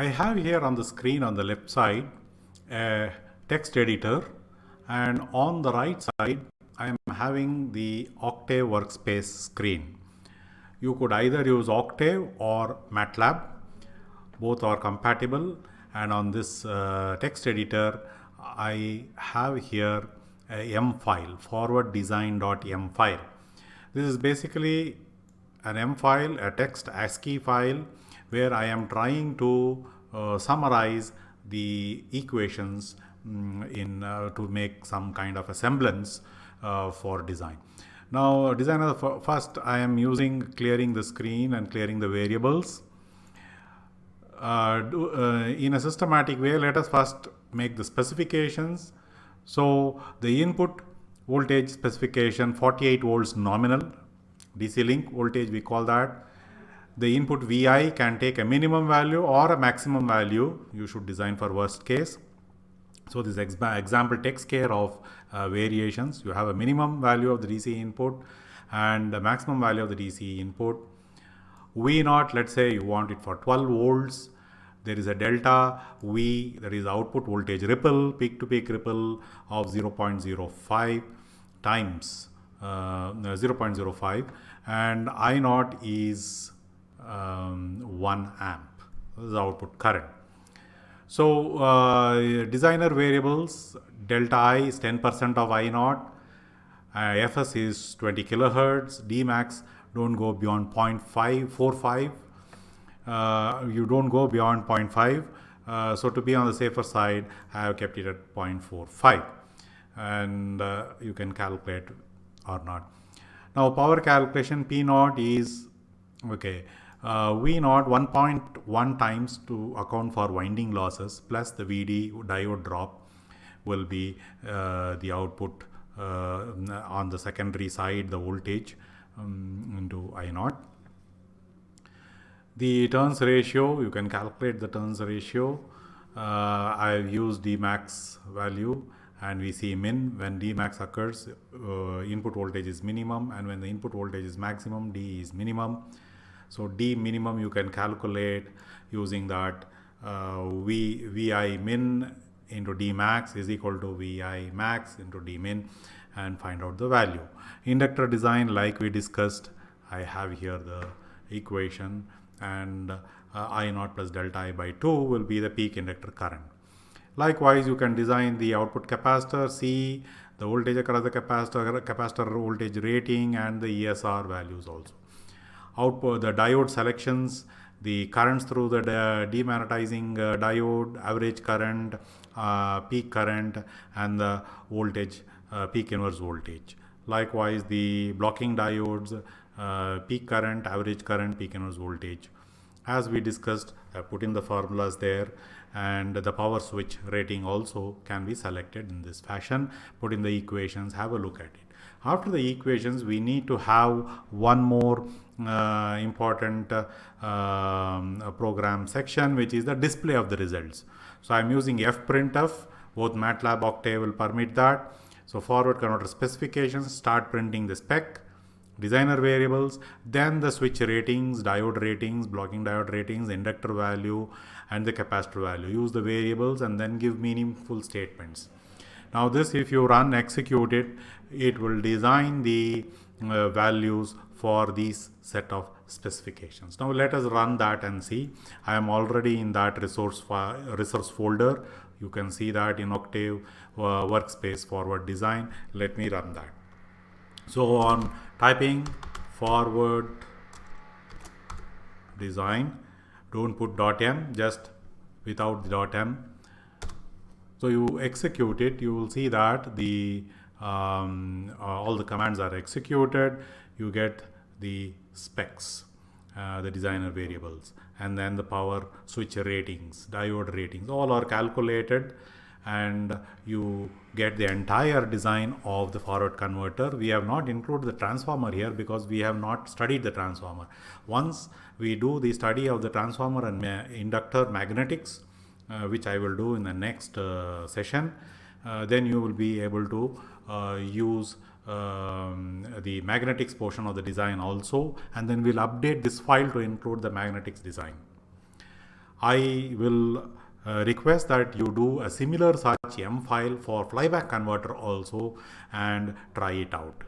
I have here on the screen on the left side a text editor, and on the right side I am having the Octave workspace screen. You could either use Octave or MATLAB. Both are compatible, and on this text editor I have here a M file, forwarddesign.m file. This is basically an M file, a text ASCII file, where I am trying to summarize the equations to make some kind of a semblance for design. Now, designer, first I am clearing the screen and clearing the variables. In a systematic way, let us first make the specifications. So the input voltage specification 48 volts nominal, DC link voltage we call that. The input Vi can take a minimum value or a maximum value. You should design for worst case. So this example takes care of variations. You have a minimum value of the DC input and the maximum value of the DC input. V0, let's say you want it for 12 volts. There is a delta V, that is output voltage ripple, peak to peak ripple of 0.05 times 0.05, and I0 is 1 amp. This is output current. So designer variables, delta I is 10% of I0, Fs is 20 kilohertz, Dmax don't go beyond 0.545. You don't go beyond 0.5. So to be on the safer side, I have kept it at 0.45, and you can calculate or not. Now power calculation, P0 is okay. V0 1.1 times to account for winding losses plus the VD diode drop will be the output on the secondary side, the voltage into I0. The turns ratio, you can calculate the turns ratio. I have used Dmax value, and we see min. When Dmax occurs, input voltage is minimum, and when the input voltage is maximum, D is minimum. So D minimum you can calculate using that Vi min into D max is equal to Vi max into D min, and find out the value. Inductor design, like we discussed, I have here the equation, and I0 plus delta I by 2 will be the peak inductor current. Likewise, you can design the output capacitor, see the voltage across the capacitor voltage rating, and the ESR values also. Output, the diode selections, the currents through the demagnetizing diode, average current, peak current, and the voltage, peak inverse voltage. Likewise, the blocking diodes, peak current, average current, peak inverse voltage. As we discussed, I put in the formulas there, and the power switch rating also can be selected in this fashion. Put in the equations, have a look at it. After the equations, we need to have one more important program section, which is the display of the results. So I'm using fprintf. Both MATLAB, Octave will permit that. So forward converter specifications, start printing the spec, designer variables, then the switch ratings, diode ratings, blocking diode ratings, inductor value, and the capacitor value. Use the variables and then give meaningful statements. Now this, if you run, execute it, it will design the values for these set of specifications. Now let us run that and see. I am already in that resource folder. You can see that in Octave workspace forward design. Let me run that. So on typing forward design, don't put .m, just without the .m. So you execute it, you will see that the all the commands are executed. You get the specs, the designer variables, and then the power switch ratings, diode ratings, all are calculated, and you get the entire design of the forward converter. We have not included the transformer here because we have not studied the transformer. Once we do the study of the transformer and inductor magnetics, which I will do in the next session, then you will be able to use the magnetics portion of the design also, and then we'll update this file to include the magnetics design. I will request that you do a similar such M file for flyback converter also and try it out.